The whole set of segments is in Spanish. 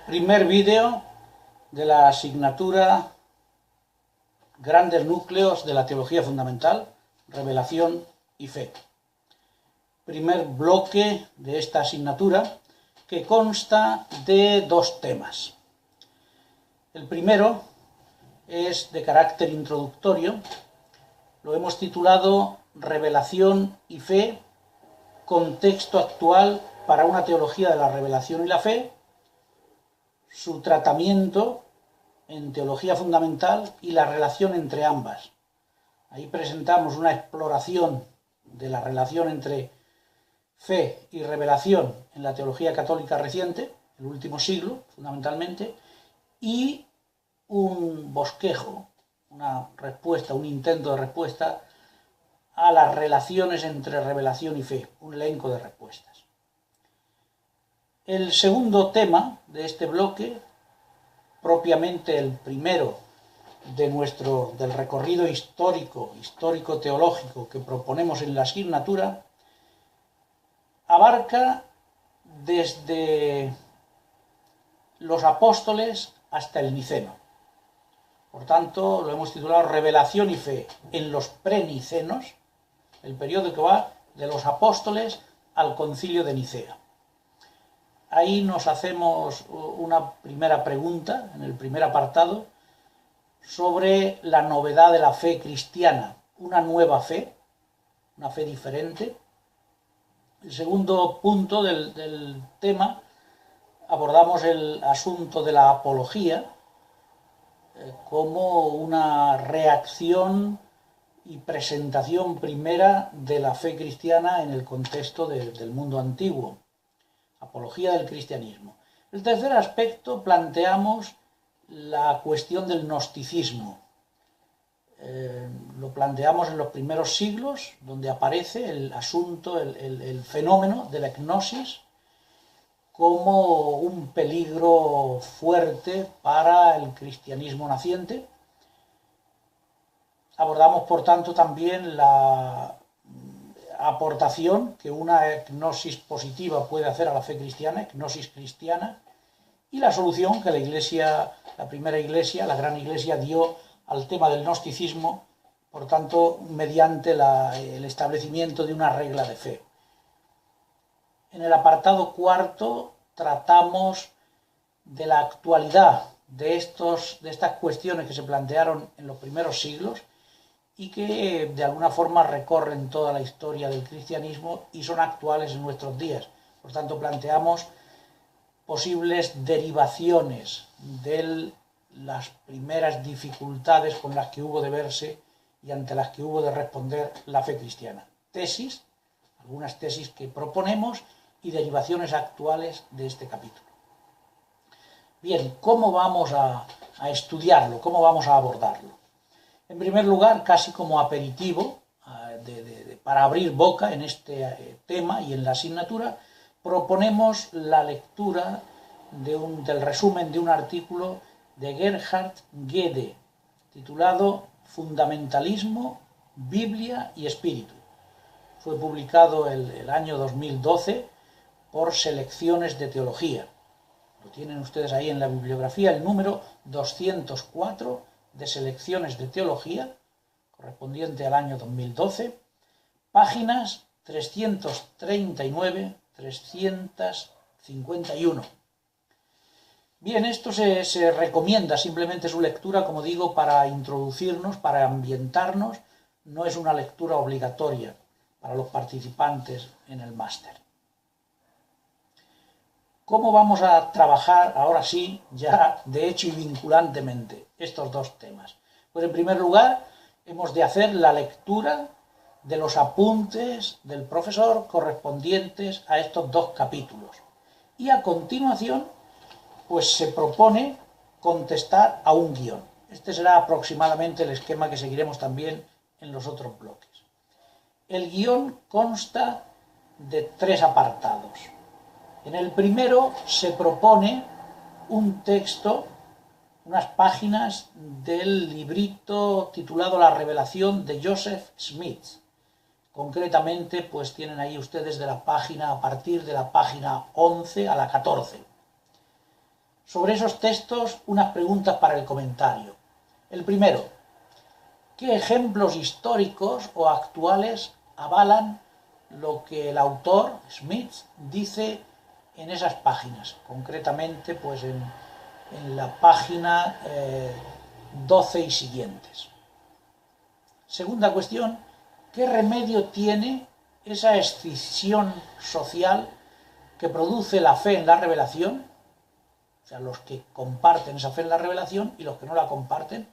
Primer vídeo de la asignatura Grandes núcleos de la teología fundamental, revelación y fe. Primer bloque de esta asignatura que consta de dos temas. El primero es de carácter introductorio, lo hemos titulado Revelación y fe, contexto actual para una teología de la revelación y la fe, su tratamiento en teología fundamental y la relación entre ambas. Ahí presentamos una exploración de la relación entre fe y revelación en la teología católica reciente, el último siglo fundamentalmente, y un bosquejo, una respuesta, un intento de respuesta a las relaciones entre revelación y fe, un elenco de respuestas. El segundo tema de este bloque, propiamente el primero del recorrido histórico-teológico que proponemos en la asignatura, abarca desde los apóstoles hasta el Niceno. Por tanto, lo hemos titulado Revelación y fe en los prenicenos, el periodo que va de los apóstoles al concilio de Nicea. Ahí nos hacemos una primera pregunta, en el primer apartado, sobre la novedad de la fe cristiana, una nueva fe, una fe diferente. El segundo punto del tema, abordamos el asunto de la apología como una reacción y presentación primera de la fe cristiana en el contexto del mundo antiguo. Apología del cristianismo. El tercer aspecto, planteamos la cuestión del gnosticismo. Lo planteamos en los primeros siglos, donde aparece el asunto, el fenómeno de la gnosis como un peligro fuerte para el cristianismo naciente. Abordamos, por tanto, también la aportación que una gnosis positiva puede hacer a la fe cristiana, gnosis cristiana, y la solución que la primera iglesia, la gran iglesia, dio al tema del gnosticismo, por tanto, mediante el establecimiento de una regla de fe. En el apartado cuarto tratamos de la actualidad de estas cuestiones que se plantearon en los primeros siglos y que de alguna forma recorren toda la historia del cristianismo y son actuales en nuestros días. Por tanto, planteamos posibles derivaciones de las primeras dificultades con las que hubo de verse y ante las que hubo de responder la fe cristiana. Tesis, algunas tesis que proponemos y derivaciones actuales de este capítulo. Bien, ¿cómo vamos a estudiarlo? ¿Cómo vamos a abordarlo? En primer lugar, casi como aperitivo, para abrir boca en este tema y en la asignatura, proponemos la lectura del resumen de un artículo de Gerhard Gede, titulado Fundamentalismo, Biblia y Espíritu. Fue publicado el año 2012 por Selecciones de Teología. Lo tienen ustedes ahí en la bibliografía, el número 204 de Selecciones de Teología, correspondiente al año 2012, páginas 339-351. Bien, esto se recomienda simplemente su lectura, como digo, para introducirnos, para ambientarnos, no es una lectura obligatoria para los participantes en el máster. ¿Cómo vamos a trabajar, ahora sí, ya de hecho y vinculantemente, estos dos temas? Pues en primer lugar, hemos de hacer la lectura de los apuntes del profesor correspondientes a estos dos capítulos. Y a continuación, pues se propone contestar a un guión. Este será aproximadamente el esquema que seguiremos también en los otros bloques. El guión consta de 3 apartados. En el primero se propone un texto, unas páginas del librito titulado La revelación de Joseph Smith. Concretamente, pues tienen ahí ustedes a partir de la página 11 a la 14. Sobre esos textos, unas preguntas para el comentario. El primero, ¿qué ejemplos históricos o actuales avalan lo que el autor, Smith, dice en esas páginas? Concretamente, pues en la página 12 y siguientes. Segunda cuestión, ¿qué remedio tiene esa escisión social que produce la fe en la revelación? O sea, los que comparten esa fe en la revelación y los que no la comparten.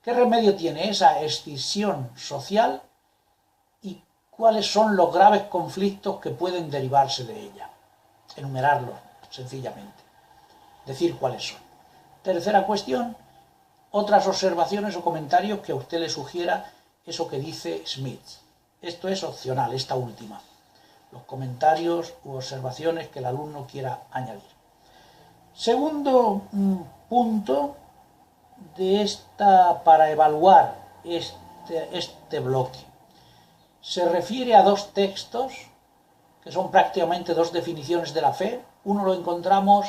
¿Qué remedio tiene esa escisión social y cuáles son los graves conflictos que pueden derivarse de ella? Enumerarlos, sencillamente. Decir cuáles son. Tercera cuestión, otras observaciones o comentarios que a usted le sugiera eso que dice Smith. Esto es opcional, esta última. Los comentarios u observaciones que el alumno quiera añadir. Segundo punto para evaluar este bloque. Se refiere a dos textos que son prácticamente dos definiciones de la fe. Uno lo encontramos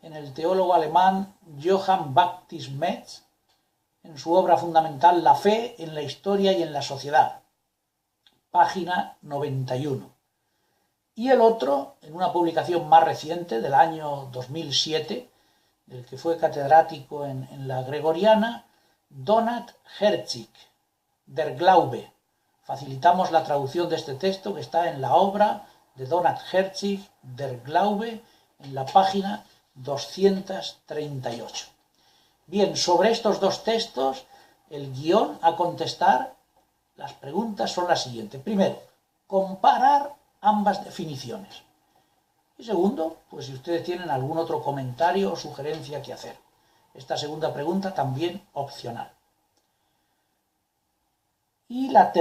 en el teólogo alemán Johann Baptist Metz, en su obra fundamental La fe en la historia y en la sociedad, página 91. Y el otro, en una publicación más reciente, del año 2007, del que fue catedrático en la Gregoriana, Donat Herzig, Der Glaube. Facilitamos la traducción de este texto que está en la obra de Donat Herzig, Der Glaube, en la página 238. Bien, sobre estos dos textos, el guión a contestar, las preguntas son las siguientes. Primero, comparar ambas definiciones. Y segundo, pues si ustedes tienen algún otro comentario o sugerencia que hacer. Esta segunda pregunta también opcional. Y el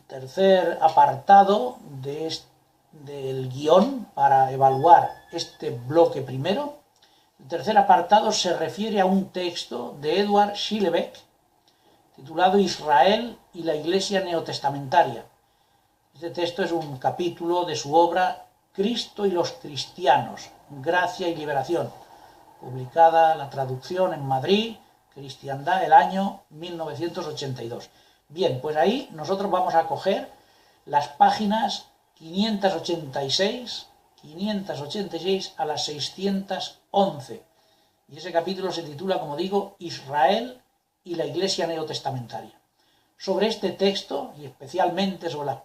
tercer apartado del guión para evaluar este bloque primero, el tercer apartado se refiere a un texto de Edward Schillebeeck titulado Israel y la Iglesia Neotestamentaria. Este texto es un capítulo de su obra Cristo y los cristianos, Gracia y Liberación, publicada la traducción en Madrid, Cristiandad, el año 1982. Bien, pues ahí nosotros vamos a coger las páginas 586 a las 611. Y ese capítulo se titula, como digo, Israel y la Iglesia Neotestamentaria. Sobre este texto, y especialmente sobre las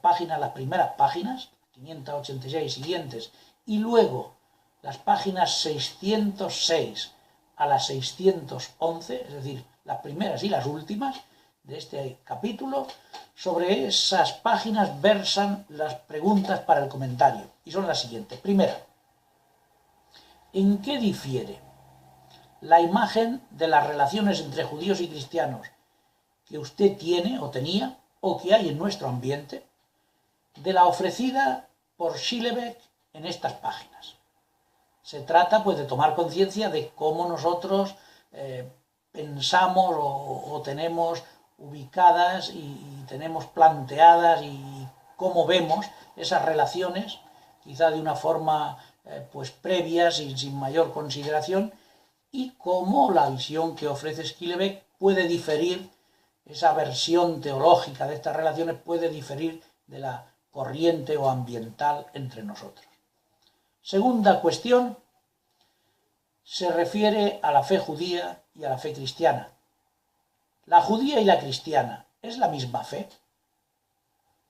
primeras páginas, 586 siguientes, y luego las páginas 606 a las 611, es decir, las primeras y las últimas de este capítulo, sobre esas páginas versan las preguntas para el comentario, y son las siguientes. Primera, ¿en qué difiere la imagen de las relaciones entre judíos y cristianos que usted tiene o tenía o que hay en nuestro ambiente de la ofrecida por Schillebeeck en estas páginas? Se trata pues de tomar conciencia de cómo nosotros pensamos o tenemos ubicadas y tenemos planteadas y cómo vemos esas relaciones, quizá de una forma pues previa, sin mayor consideración, y cómo la visión que ofrece Schillebeeck puede diferir, esa versión teológica de estas relaciones puede diferir de la corriente o ambiental entre nosotros. Segunda cuestión, se refiere a la fe judía y a la fe cristiana. ¿La judía y la cristiana es la misma fe?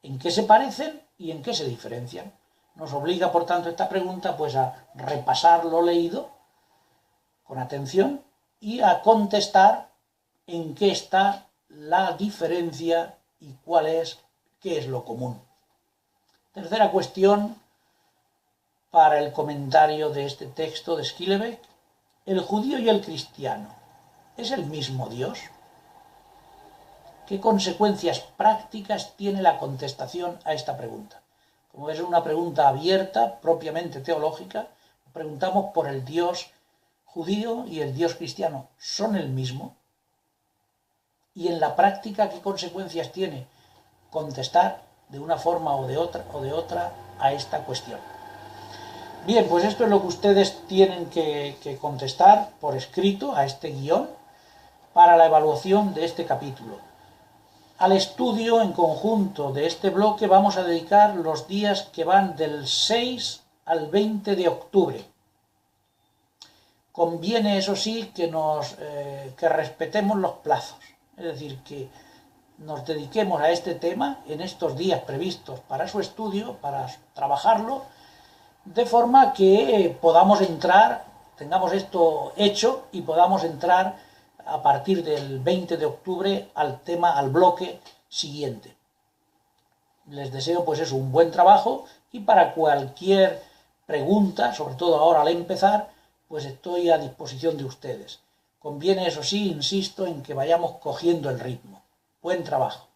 ¿En qué se parecen y en qué se diferencian? Nos obliga, por tanto, esta pregunta pues a repasar lo leído con atención y a contestar en qué está la diferencia y qué es lo común. Tercera cuestión para el comentario de este texto de Schillebeeck. ¿El judío y el cristiano es el mismo Dios? ¿Qué consecuencias prácticas tiene la contestación a esta pregunta? Como es una pregunta abierta, propiamente teológica, preguntamos por el Dios judío y el Dios cristiano. ¿Son el mismo? Y en la práctica, ¿qué consecuencias tiene contestar de una forma o de otra a esta cuestión? Bien, pues esto es lo que ustedes tienen que contestar por escrito a este guión para la evaluación de este capítulo. Al estudio en conjunto de este bloque vamos a dedicar los días que van del 6 al 20 de octubre. Conviene, eso sí, que respetemos los plazos, es decir, que nos dediquemos a este tema en estos días previstos para su estudio, para trabajarlo, de forma que podamos entrar, tengamos esto hecho y podamos entrar a partir del 20 de octubre al tema, al bloque siguiente. Les deseo pues eso, un buen trabajo, y para cualquier pregunta, sobre todo ahora al empezar, pues estoy a disposición de ustedes. Conviene, eso sí, insisto, en que vayamos cogiendo el ritmo. Buen trabajo.